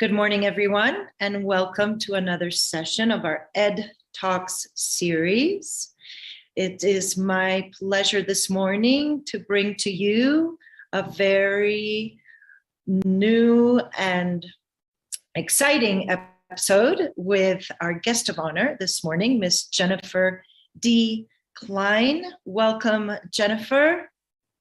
Good morning, everyone, and welcome to another session of our Ed Talks series. It is my pleasure this morning to bring to you a very new and exciting episode with our guest of honor this morning, Miss Jennifer D. Klein. Welcome, Jennifer.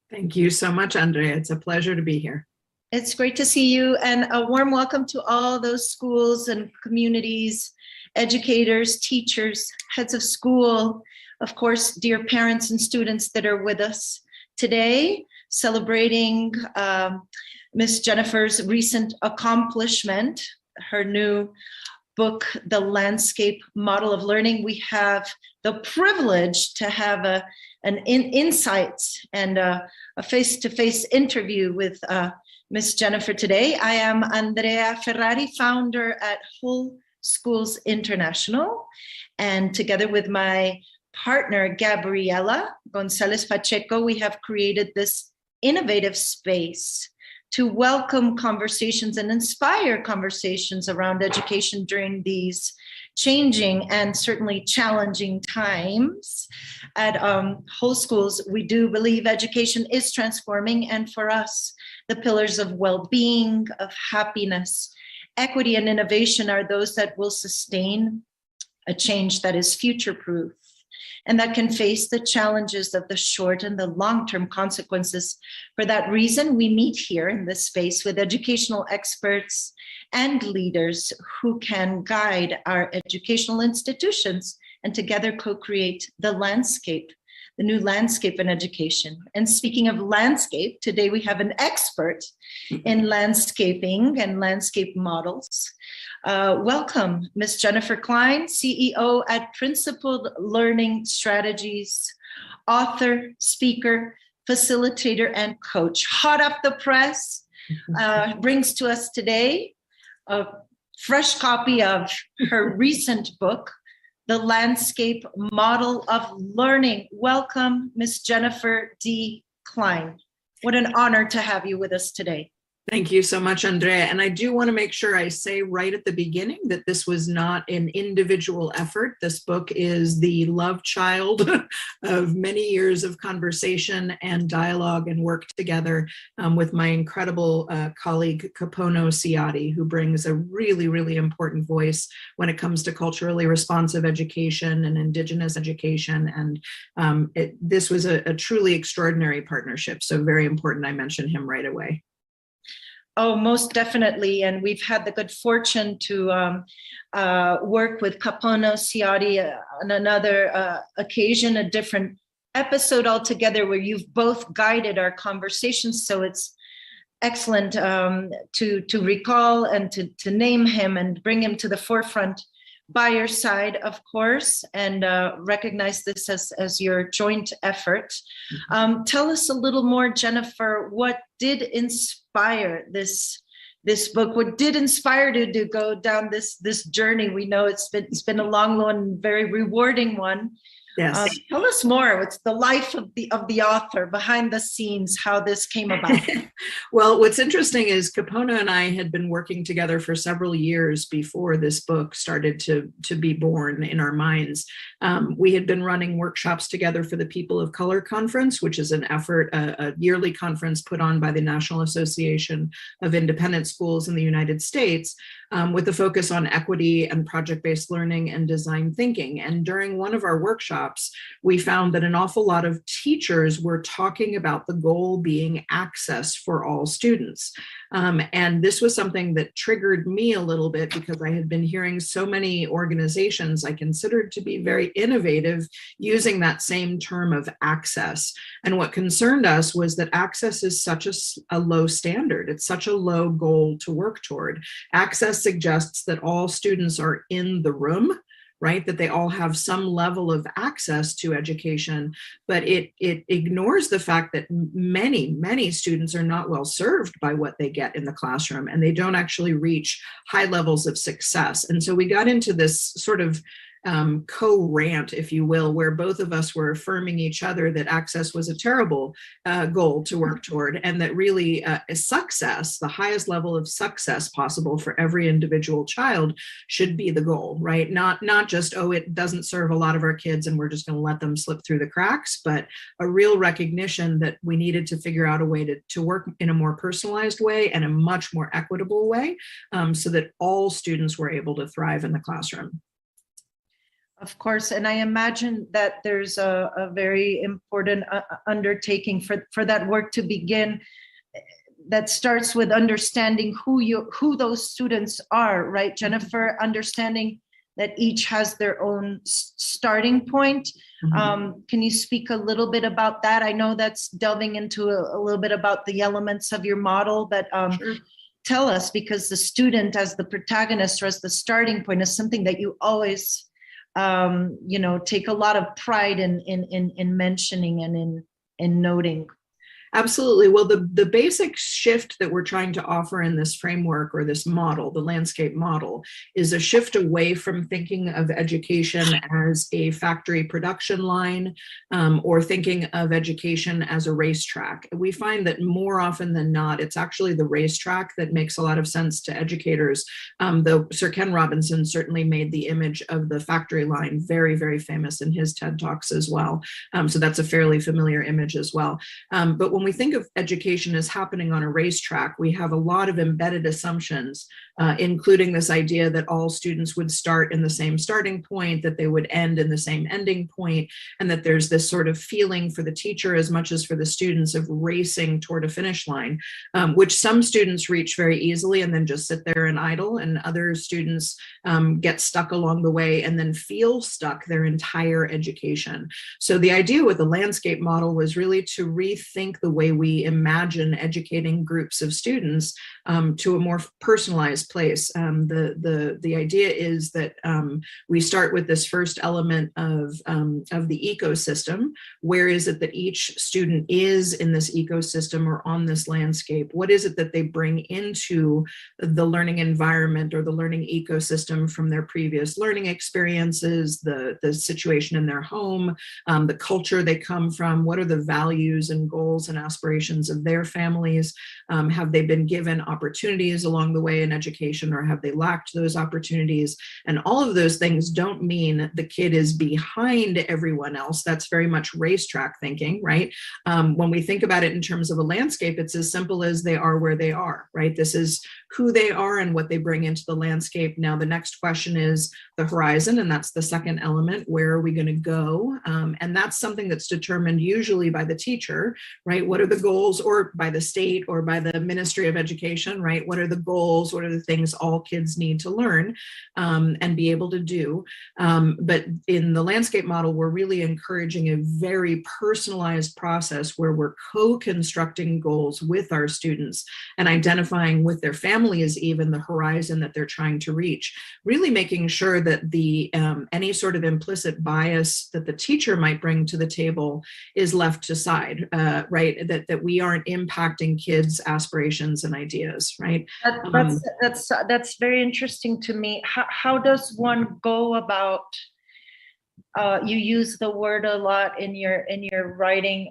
Thank you so much, Andrea. It's a pleasure to be here. It's great to see you, and a warm welcome to all those schools and communities, educators, teachers, heads of school, of course, dear parents and students that are with us today, celebrating Miss Jennifer's recent accomplishment, her new book, The Landscape Model of Learning. We have the privilege to have an insights and a face-to-face interview with Miss Jennifer today. I am Andrea Ferrari, founder at Whole Schools International, and together with my partner, Gabriela Gonzalez Pacheco, we have created this innovative space to welcome conversations and inspire conversations around education during these changing and certainly challenging times. At Whole Schools, we do believe education is transforming, and for us, the pillars of well-being, of happiness, equity, and innovation are those that will sustain a change that is future-proof and that can face the challenges of the short and the long-term consequences. For that reason, we meet here in this space with educational experts and leaders who can guide our educational institutions and together co-create the landscape, the new landscape in education. And speaking of landscape, today we have an expert in landscaping and landscape models. Welcome, Ms. Jennifer Klein, CEO at Principled Learning Strategies, author, speaker, facilitator, and coach. Hot off the press, brings to us today a fresh copy of her recent book, The Landscape Model of Learning. Welcome, Ms. Jennifer D. Klein. What an honor to have you with us today. Thank you so much, Andrea. And I do want to make sure I say right at the beginning that this was not an individual effort. This book is the love child of many years of conversation and dialogue and work together with my incredible colleague, Capono Ciati, who brings a really, really important voice when it comes to culturally responsive education and Indigenous education. And this was a truly extraordinary partnership. So very important I mention him right away. Oh, most definitely. And we've had the good fortune to work with Capono Ciati on another occasion, a different episode altogether, where you've both guided our conversations. So it's excellent to recall and to name him and bring him to the forefront by your side, of course, and recognize this as your joint effort. Tell us a little more, Jennifer, what did inspire this book? What did inspire you to go down this journey? We know it's been a long one, very rewarding one. Yes. Tell us more. What's the life of the author, behind the scenes, how this came about? Well, what's interesting is Capono and I had been working together for several years before this book started to be born in our minds. We had been running workshops together for the People of Color Conference, which is an effort, a yearly conference put on by the National Association of Independent Schools in the United States, with a focus on equity and project-based learning and design thinking. And during one of our workshops, we found that an awful lot of teachers were talking about the goal being access for all students. And this was something that triggered me a little bit because I had been hearing so many organizations I considered to be very innovative using that same term of access. And what concerned us was that access is such a low standard. It's such a low goal to work toward. Access suggests that all students are in the room, right? That they all have some level of access to education, but it ignores the fact that many students are not well served by what they get in the classroom, and they don't actually reach high levels of success. And so we got into this sort of co-rant, if you will, where both of us were affirming each other that access was a terrible goal to work toward, and that really success, the highest level of success possible for every individual child, should be the goal, right? Not just, oh, it doesn't serve a lot of our kids and we're just going to let them slip through the cracks, but a real recognition that we needed to figure out a way to work in a more personalized way and a much more equitable way, so that all students were able to thrive in the classroom. Of course, and I imagine that there's a very important undertaking for that work to begin, that starts with understanding who those students are, right, Jennifer? Understanding that each has their own starting point. Can you speak a little bit about that? I know that's delving into a little bit about the elements of your model, but Sure. tell us, because the student as the protagonist or as the starting point is something that you always take a lot of pride in mentioning and in noting. Absolutely. Well, the basic shift that we're trying to offer in this framework or this model, the landscape model, is a shift away from thinking of education as a factory production line, or thinking of education as a racetrack. We find that more often than not, it's actually the racetrack that makes a lot of sense to educators, though Sir Ken Robinson certainly made the image of the factory line very, very famous in his TED Talks as well. So that's a fairly familiar image as well. But when we think of education as happening on a racetrack, we have a lot of embedded assumptions, including this idea that all students would start in the same starting point, that they would end in the same ending point, and that there's this sort of feeling for the teacher as much as for the students of racing toward a finish line, which some students reach very easily and then just sit there and idle, and other students get stuck along the way and then feel stuck their entire education. So the idea with the landscape model was really to rethink the way we imagine educating groups of students to a more personalized place. The idea is that we start with this first element of the ecosystem. Where is it that each student is in this ecosystem or on this landscape? What is it that they bring into the learning environment or the learning ecosystem from their previous learning experiences, the situation in their home, the culture they come from? What are the values and goals and aspirations of their families? Have they been given opportunities along the way in education, or have they lacked those opportunities? And all of those things don't mean the kid is behind everyone else. That's very much racetrack thinking, right? When we think about it in terms of a landscape, it's as simple as they are where they are, right? This is who they are and what they bring into the landscape. Now, the next question is the horizon, and that's the second element. Where are we going to go? And that's something that's determined usually by the teacher, right? What are the goals, or by the state or by the Ministry of Education, right? What are the goals? What are the things all kids need to learn and be able to do? But in the landscape model, we're really encouraging a very personalized process where we're co-constructing goals with our students and identifying with their families even the horizon that they're trying to reach, really making sure that the any sort of implicit bias that the teacher might bring to the table is left aside, right? That we aren't impacting kids' aspirations and ideas, right? That's very interesting to me. How does one go about? You use the word a lot in your writing,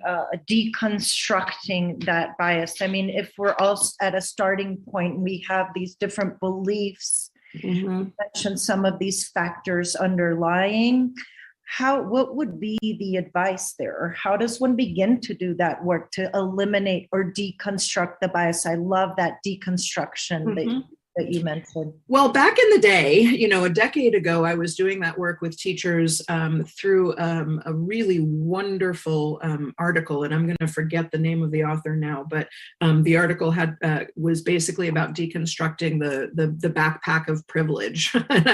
deconstructing that bias. I mean, if we're all at a starting point, we have these different beliefs. You mentioned some of these factors underlying. What would be the advice there? Or how does one begin to do that work to eliminate or deconstruct the bias? I love that deconstruction that you mentioned. Well, back in the day, a decade ago, I was doing that work with teachers through a really wonderful article, and I'm going to forget the name of the author now, but the article was basically about deconstructing the backpack of privilege. And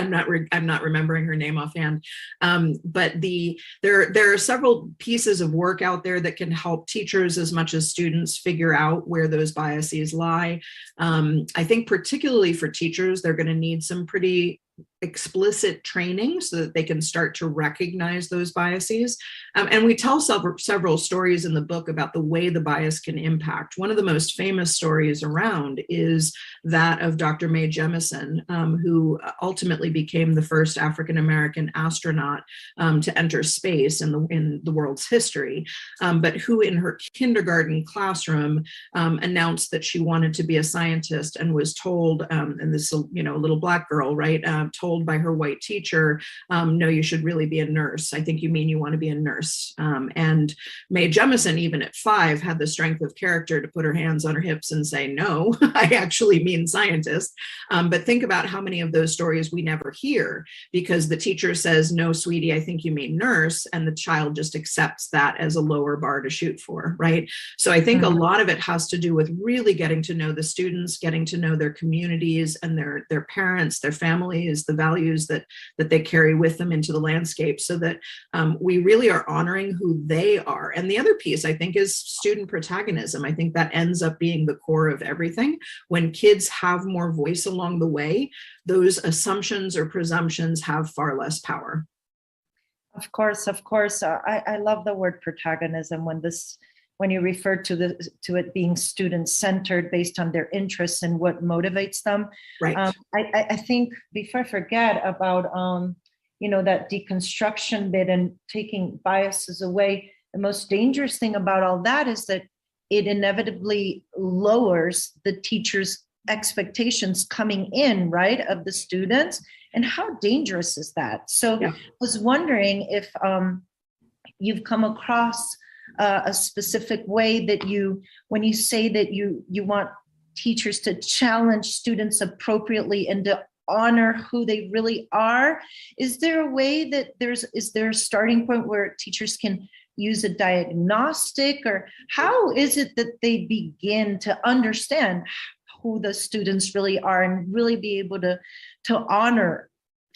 I'm not remembering her name offhand, but there are several pieces of work out there that can help teachers as much as students figure out where those biases lie. I think particularly for teachers, they're going to need some pretty explicit training so that they can start to recognize those biases. And we tell several stories in the book about the way the bias can impact. One of the most famous stories around is that of Dr. Mae Jemison, who ultimately became the first African-American astronaut to enter space in the world's history, but who in her kindergarten classroom announced that she wanted to be a scientist and was told, and this, little Black girl, right, told by her white teacher, no, you should really be a nurse. I think you mean you want to be a nurse. And Mae Jemison, even at 5, had the strength of character to put her hands on her hips and say, no, I actually mean scientist. But think about how many of those stories we never hear because the teacher says, no, sweetie, I think you mean nurse. And the child just accepts that as a lower bar to shoot for, right? So I think a lot of it has to do with really getting to know the students, getting to know their communities and their parents, their families, the values that they carry with them into the landscape so that we really are honoring who they are. And the other piece, I think, is student protagonism. I think that ends up being the core of everything. When kids have more voice along the way, those assumptions or presumptions have far less power. Of course. I love the word protagonism when you refer to it being student-centered based on their interests and what motivates them. Right. I think before I forget about that deconstruction bit and taking biases away, the most dangerous thing about all that is that it inevitably lowers the teacher's expectations coming in, right, of the students. And how dangerous is that? So I was wondering if you've come across a specific way that when you say that you want teachers to challenge students appropriately and to honor who they really are, is there a way that is there a starting point where teachers can use a diagnostic, or how is it that they begin to understand who the students really are and really be able to honor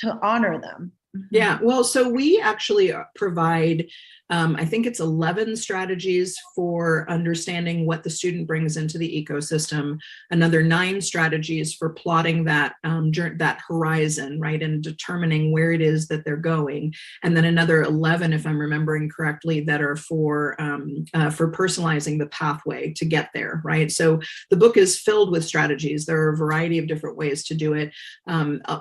them? Yeah, well, so we actually provide, I think it's 11 strategies for understanding what the student brings into the ecosystem, another 9 strategies for plotting that horizon, right, and determining where it is that they're going, and then another 11, if I'm remembering correctly, that are for personalizing the pathway to get there, right? So the book is filled with strategies. There are a variety of different ways to do it.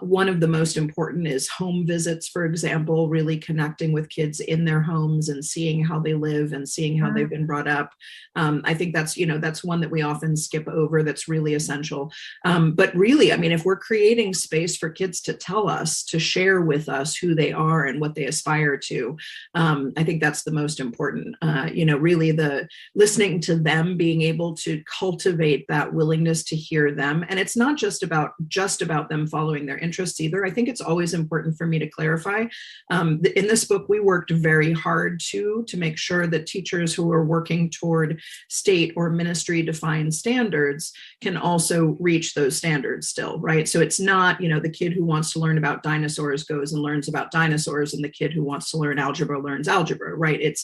One of the most important is home visits, for example, really connecting with kids in their homes and seeing how they live and seeing how they've been brought up. I think that's one that we often skip over that's really essential. But really, I mean, if we're creating space for kids to tell us, to share with us who they are and what they aspire to, I think that's the most important. Really the listening to them, being able to cultivate that willingness to hear them. And it's not just about them following their interests either. I think it's always important for me to clarify. In this book, we worked very hard to make sure that teachers who are working toward state or ministry defined standards can also reach those standards still, right? So it's not, the kid who wants to learn about dinosaurs goes and learns about dinosaurs, and the kid who wants to learn algebra learns algebra, right?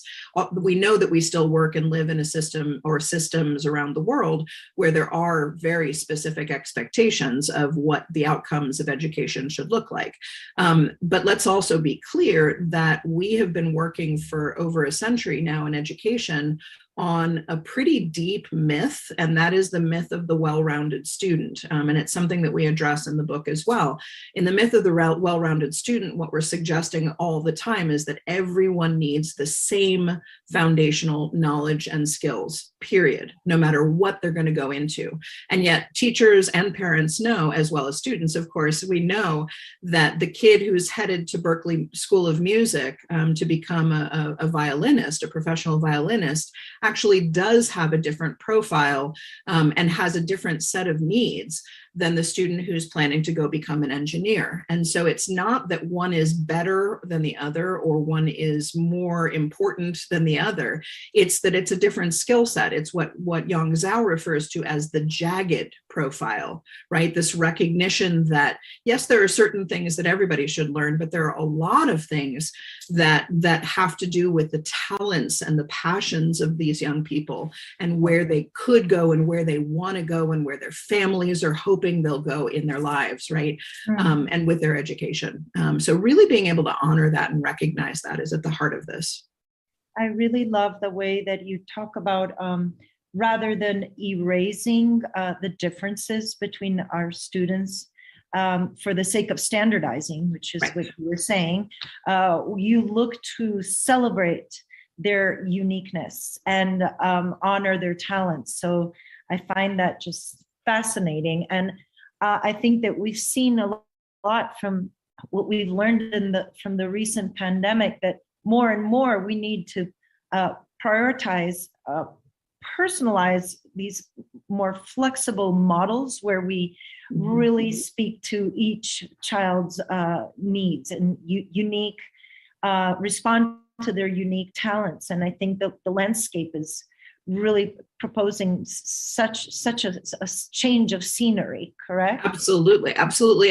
We know that we still work and live in a system or systems around the world where there are very specific expectations of what the outcomes of education should look like. But let's also be clear that we have been working for over a century now in education on a pretty deep myth, and that is the myth of the well-rounded student. And it's something that we address in the book as well. In the myth of the well-rounded student, what we're suggesting all the time is that everyone needs the same foundational knowledge and skills, period, no matter what they're going to go into. And yet teachers and parents know, as well as students, of course, we know that the kid who's headed to Berklee School of Music to become a violinist, a professional violinist, actually does have a different profile and has a different set of needs than the student who's planning to go become an engineer. And so it's not that one is better than the other or one is more important than the other. It's that it's a different skill set. It's what Yang Zhao refers to as the jagged profile, right? This recognition that, yes, there are certain things that everybody should learn, but there are a lot of things that have to do with the talents and the passions of these young people and where they could go and where they want to go and where their families are hoping they'll go in their lives, right? And with their education. So really being able to honor that and recognize that is at the heart of this. I really love the way that you talk about rather than erasing the differences between our students for the sake of standardizing, which is what you were saying, you look to celebrate their uniqueness and honor their talents. So I find that just fascinating. And I think that we've seen a lot from what we've learned from the recent pandemic, that more and more we need to prioritize, personalize these more flexible models where we really speak to each child's needs and unique, respond to their unique talents. And I think that the landscape is really proposing such a change of scenery, correct? Absolutely.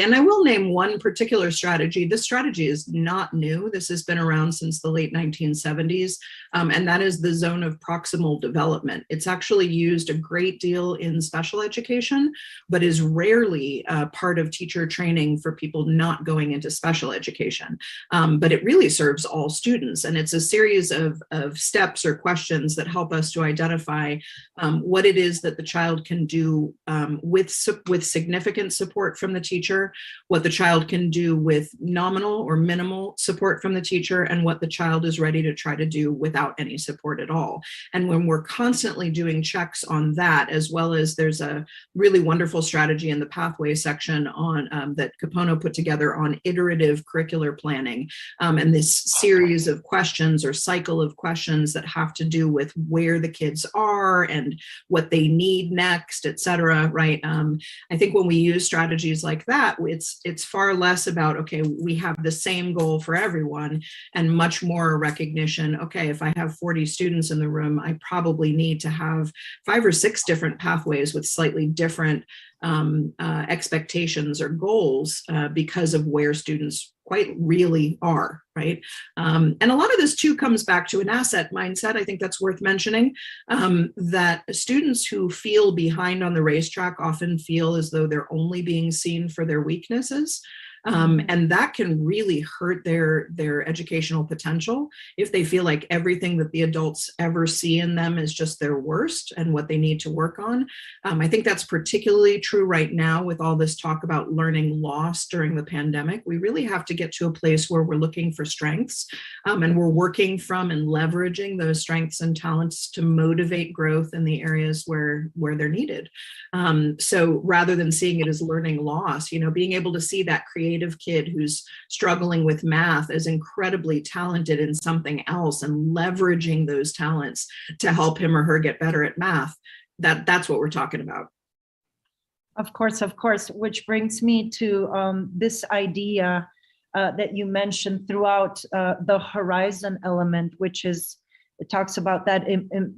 And I will name one particular strategy. This strategy is not new. This has been around since the late 1970s, and that is the zone of proximal development. It's actually used a great deal in special education, but is rarely part of teacher training for people not going into special education. But it really serves all students, and it's a series of steps or questions that help us to identify what it is that the child can do with significant support from the teacher, what the child can do with nominal or minimal support from the teacher, and what the child is ready to try to do without any support at all. And when we're constantly doing checks on that, as well as there's a really wonderful strategy in the pathway section on that Capono put together on iterative curricular planning, and this series of questions or cycle of questions that have to do with where the kids are and what they need next, et cetera, right? I think when we use strategies like that, it's far less about, okay, we have the same goal for everyone, and much more a recognition, okay, if I have 40 students in the room, I probably need to have 5 or 6 different pathways with slightly different expectations or goals because of where students quite really are, right? And a lot of this too comes back to an asset mindset. I think that's worth mentioning, that students who feel behind on the racetrack often feel as though they're only being seen for their weaknesses. And that can really hurt their educational potential if they feel like everything that the adults ever see in them is just their worst and what they need to work on. I think that's particularly true right now with all this talk about learning loss during the pandemic. We really have to get to a place where we're looking for strengths, and we're working from and leveraging those strengths and talents to motivate growth in the areas where they're needed. So rather than seeing it as learning loss, being able to see that creative kid who's struggling with math as incredibly talented in something else and leveraging those talents to help him or her get better at math, that's what we're talking about. Of course, which brings me to this idea that you mentioned throughout the horizon element, which is, it talks about that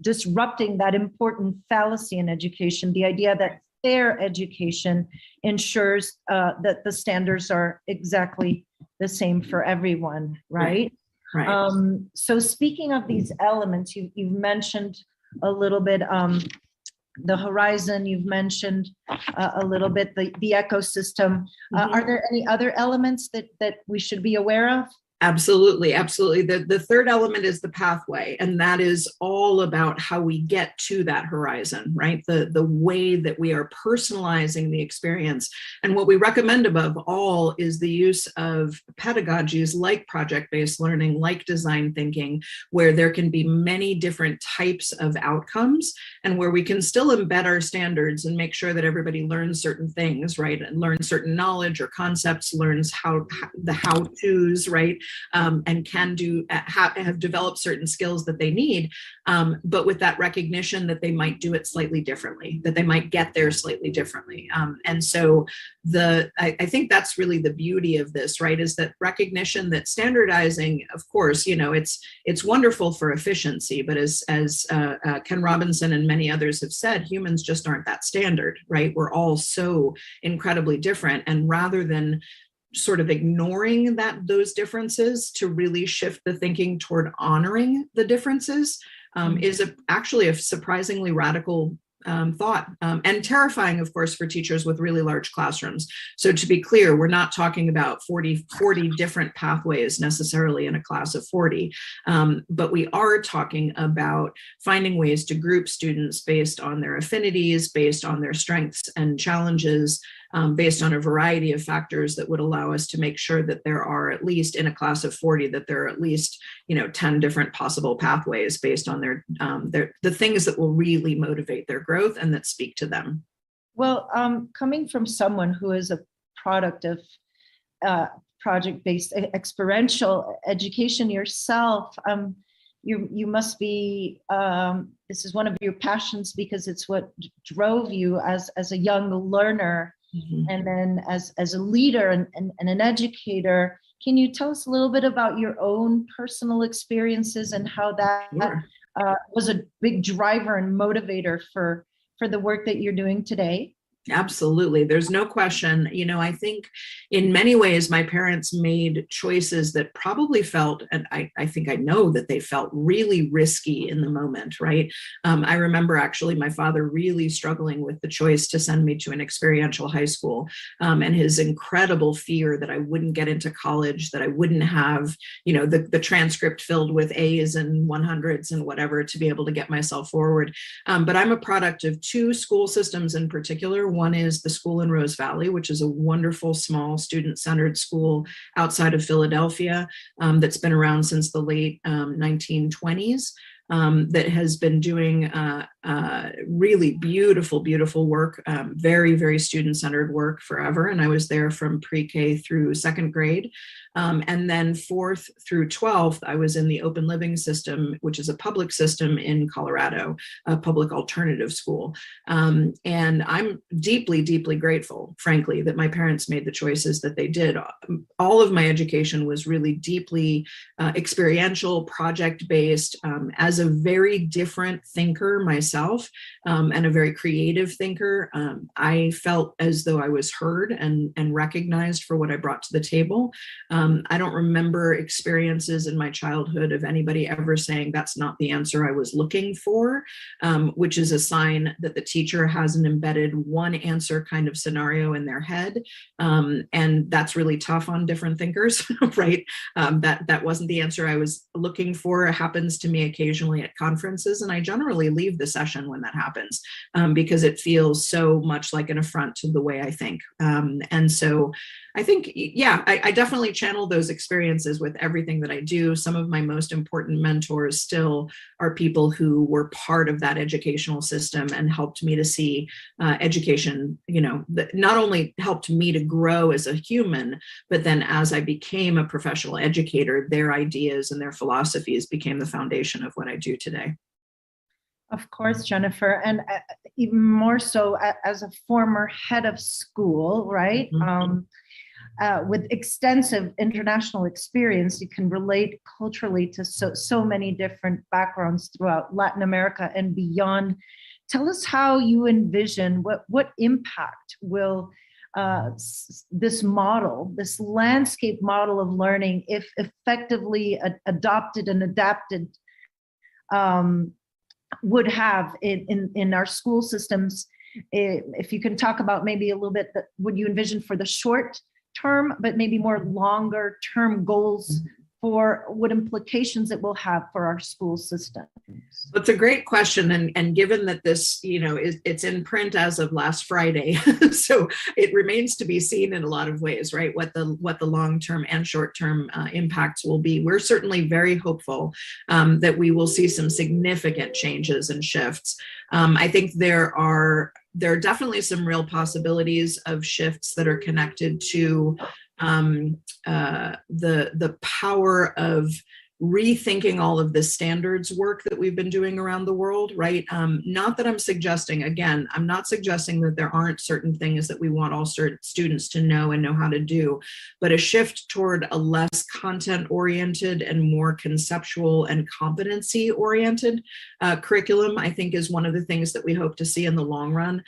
disrupting that important fallacy in education, the idea that fair education ensures that the standards are exactly the same for everyone, right? Right. So speaking of these elements, you've mentioned a little bit the horizon, you've mentioned a little bit the ecosystem. Are there any other elements that we should be aware of? Absolutely. The third element is the pathway, and that is all about how we get to that horizon, right? The way that we are personalizing the experience. And what we recommend above all is the use of pedagogies like project-based learning, like design thinking, where there can be many different types of outcomes and where we can still embed our standards and make sure that everybody learns certain things, right? And learns certain knowledge or concepts, learns the how-tos, right? and can have developed certain skills that they need, but with that recognition that they might do it slightly differently, that they might get there slightly differently. And so I think that's really the beauty of this, right, is that recognition that standardizing, of course, it's wonderful for efficiency, but as Ken Robinson and many others have said, humans just aren't that standard, right? We're all so incredibly different. And rather than sort of ignoring those differences, to really shift the thinking toward honoring the differences is actually a surprisingly radical thought, and terrifying, of course, for teachers with really large classrooms. So to be clear, we're not talking about 40 different pathways necessarily in a class of 40, but we are talking about finding ways to group students based on their affinities, based on their strengths and challenges, based on a variety of factors that would allow us to make sure that there are, at least in a class of 40, that there are at least 10 different possible pathways based on the things that will really motivate their growth and that speak to them. Well, coming from someone who is a product of project-based experiential education yourself, you must be, this is one of your passions because it's what drove you as a young learner. Mm-hmm. And then as a leader and an educator. Can you tell us a little bit about your own personal experiences and how that Sure. Was a big driver and motivator for the work that you're doing today? Absolutely. There's no question. I think in many ways, my parents made choices that probably felt, and I think I know that they felt really risky in the moment, right? I remember actually my father really struggling with the choice to send me to an experiential high school, and his incredible fear that I wouldn't get into college, that I wouldn't have, the transcript filled with A's and 100s and whatever to be able to get myself forward. But I'm a product of two school systems in particular. One is the school in Rose Valley, which is a wonderful, small, student-centered school outside of Philadelphia that's been around since the late 1920s. That has been doing really beautiful, beautiful work, very, very student-centered work forever. And I was there from pre-K through second grade. And then 4th through 12th, I was in the open living system, which is a public system in Colorado, a public alternative school. And I'm deeply, deeply grateful, frankly, that my parents made the choices that they did. All of my education was really deeply experiential, project-based. As a very different thinker myself, and a very creative thinker, I felt as though I was heard and recognized for what I brought to the table. I don't remember experiences in my childhood of anybody ever saying that's not the answer I was looking for, which is a sign that the teacher has an embedded one answer kind of scenario in their head. And that's really tough on different thinkers, right? That wasn't the answer I was looking for. It happens to me occasionally at conferences, and I generally leave the session when that happens, because it feels so much like an affront to the way I think. And so I think, yeah, I definitely channel those experiences with everything that I do. Some of my most important mentors still are people who were part of that educational system and helped me to see education, that not only helped me to grow as a human, but then as I became a professional educator, their ideas and their philosophies became the foundation of what I do today. Of course, Jennifer, and even more so as a former head of school, right? Mm-hmm. With extensive international experience, you can relate culturally to so many different backgrounds throughout Latin America and beyond. Tell us how you envision what impact will this model, this landscape model of learning, if effectively adopted and adapted, would have in our school systems. If you can talk about maybe a little bit, would you envision for the short term, but maybe more longer term goals for what implications it will have for our school systems? That's a great question. And given that this, it's in print as of last Friday, so it remains to be seen in a lot of ways, right? What the long-term and short-term impacts will be. We're certainly very hopeful that we will see some significant changes and shifts. I think there are definitely some real possibilities of shifts that are connected to the power of rethinking all of this standards work that we've been doing around the world, right? Not that I'm suggesting, again, I'm not suggesting that there aren't certain things that we want all students to know and know how to do, but a shift toward a less content-oriented and more conceptual and competency-oriented curriculum, I think, is one of the things that we hope to see in the long run.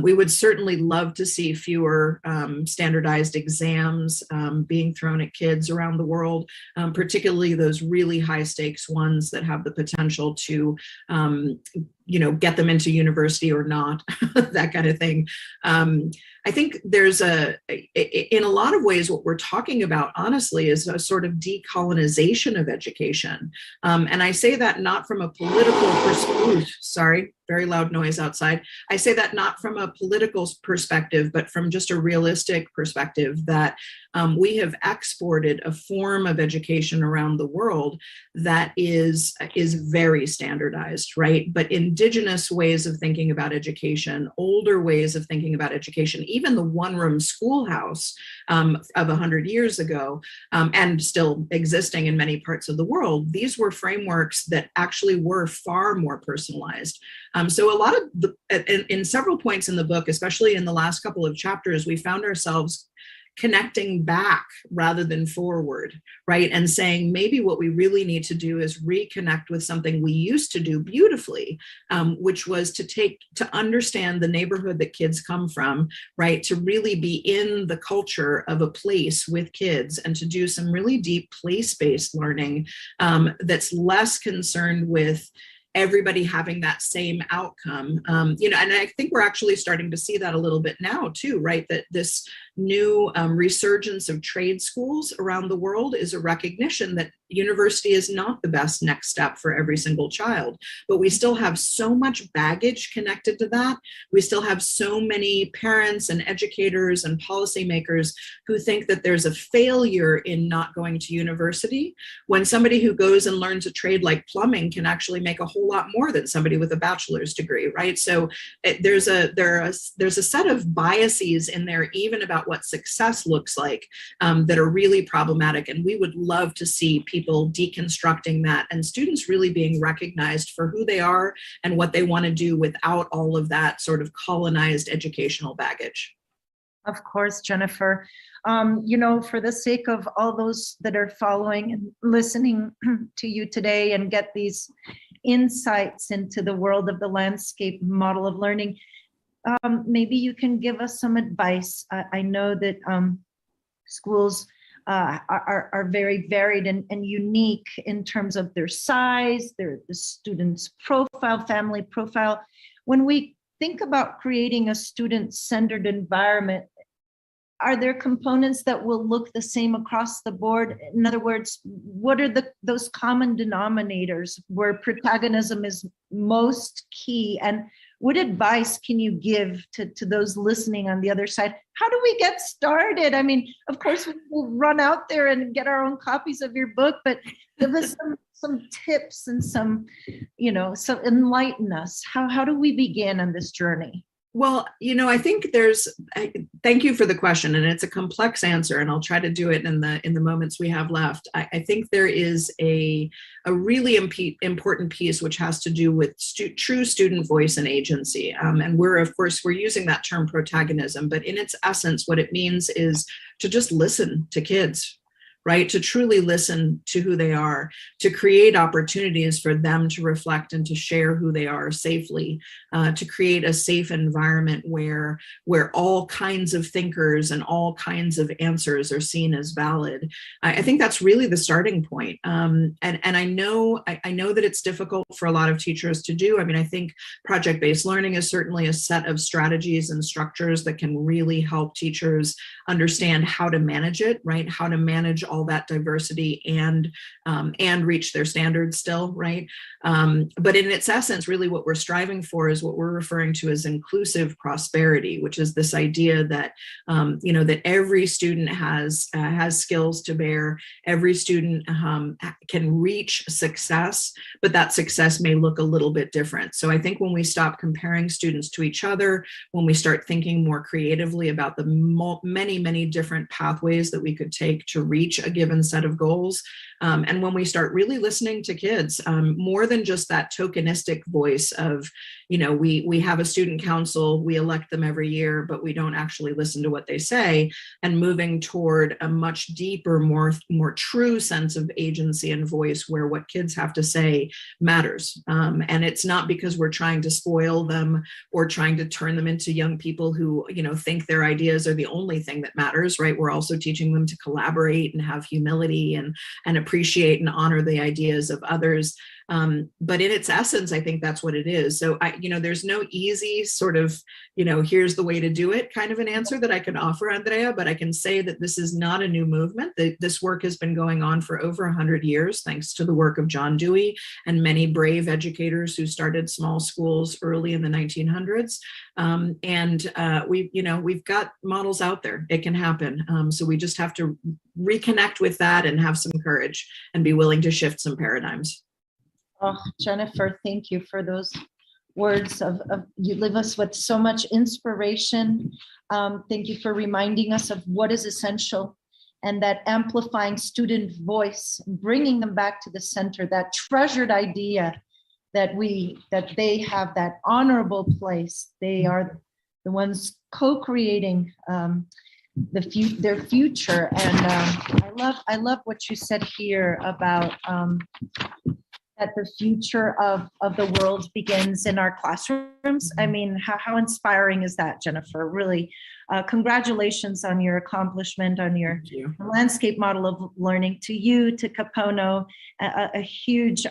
We would certainly love to see fewer standardized exams being thrown at kids around the world, particularly those really high stakes ones that have the potential to, get them into university or not, that kind of thing. I think there's in a lot of ways, what we're talking about, honestly, is a sort of decolonization of education. And I say that not from a political perspective, sorry, very loud noise outside. I say that not from a political perspective, but from just a realistic perspective that we have exported a form of education around the world that is very standardized, right? But indigenous ways of thinking about education, older ways of thinking about education, even the one-room schoolhouse of 100 years ago, and still existing in many parts of the world, these were frameworks that actually were far more personalized. So a lot of in several points in the book, especially in the last couple of chapters, we found ourselves connecting back rather than forward, right? And saying maybe what we really need to do is reconnect with something we used to do beautifully, which was to understand the neighborhood that kids come from, right? To really be in the culture of a place with kids and to do some really deep place-based learning that's less concerned with everybody having that same outcome. And I think we're actually starting to see that a little bit now too, right? That this new resurgence of trade schools around the world is a recognition that university is not the best next step for every single child, but we still have so much baggage connected to that. We still have so many parents and educators and policymakers who think that there's a failure in not going to university, when somebody who goes and learns a trade like plumbing can actually make a whole lot more than somebody with a bachelor's degree, right? So there's a set of biases in there, even about what success looks like, that are really problematic. And we would love to see people deconstructing that and students really being recognized for who they are and what they want to do without all of that sort of colonized educational baggage. Of course, Jennifer. For the sake of all those that are following and listening to you today and get these insights into the world of the landscape model of learning, maybe you can give us some advice. I know that schools are very varied and unique in terms of their size, the student's profile, family profile. When we think about creating a student-centered environment, are there components that will look the same across the board? In other words, what are those common denominators where protagonism is most key? And what advice can you give to those listening on the other side? How do we get started? I mean, of course, we'll run out there and get our own copies of your book, but give us some tips and some enlighten us. How do we begin on this journey? Well, I think thank you for the question, and it's a complex answer, and I'll try to do it in the moments we have left. I think there is a really important piece which has to do with true student voice and agency. And we're using that term protagonism, but in its essence, what it means is to just listen to kids, right? To truly listen to who they are, to create opportunities for them to reflect and to share who they are safely, to create a safe environment where all kinds of thinkers and all kinds of answers are seen as valid. I think that's really the starting point. And I know that it's difficult for a lot of teachers to do. I mean, I think project-based learning is certainly a set of strategies and structures that can really help teachers understand how to manage it, right? How to manage all all that diversity and reach their standards still, right? But in its essence, really what we're striving for is what we're referring to as inclusive prosperity, which is this idea that, that every student has skills to bear, every student can reach success, but that success may look a little bit different. So I think when we stop comparing students to each other, when we start thinking more creatively about the many, many different pathways that we could take to reach a given set of goals, and when we start really listening to kids, more than just that tokenistic voice of, we have a student council, we elect them every year, but we don't actually listen to what they say, and moving toward a much deeper, more true sense of agency and voice where what kids have to say matters. And it's not because we're trying to spoil them or trying to turn them into young people who, think their ideas are the only thing that matters, right? We're also teaching them to collaborate and have humility and appreciate and honor the ideas of others. But in its essence, I think that's what it is. So there's no easy sort of, here's the way to do it kind of an answer that I can offer, Andrea, but I can say that this is not a new movement. This work has been going on for over 100 years, thanks to the work of John Dewey and many brave educators who started small schools early in the 1900s. We've got models out there. It can happen. So we just have to reconnect with that and have some courage and be willing to shift some paradigms. Oh, Jennifer, thank you for those words of you leave us with so much inspiration. Thank you for reminding us of what is essential and that amplifying student voice, bringing them back to the center, that treasured idea that they have that honorable place. They are the ones co-creating their future. And I love what you said here about that the future of the world begins in our classrooms. I mean, how inspiring is that, Jennifer? Really, congratulations on your accomplishment, on your landscape model of learning. To you, to Capono, a huge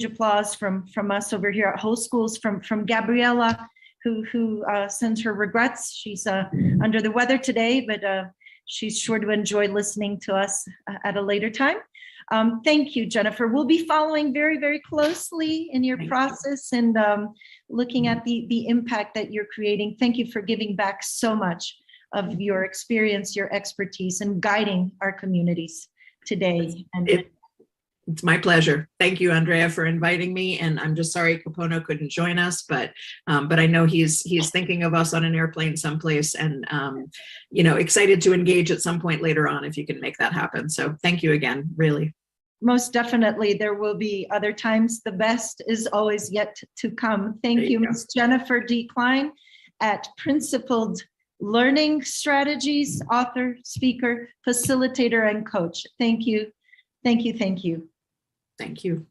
applause from us over here at Host Schools, from Gabriella, who sends her regrets. She's under the weather today, but she's sure to enjoy listening to us at a later time. Thank you, Jennifer. We'll be following very, very closely in your process and looking at the impact that you're creating. Thank you for giving back so much of your experience, your expertise, and guiding our communities today. It's my pleasure. Thank you, Andrea, for inviting me. And I'm just sorry Capono couldn't join us, but I know he's thinking of us on an airplane someplace, and excited to engage at some point later on if you can make that happen. So thank you again, really. Most definitely, there will be other times. The best is always yet to come. Thank you, Ms. Jennifer D. Klein at Principled Learning Strategies, author, speaker, facilitator, and coach. Thank you. Thank you. Thank you. Thank you.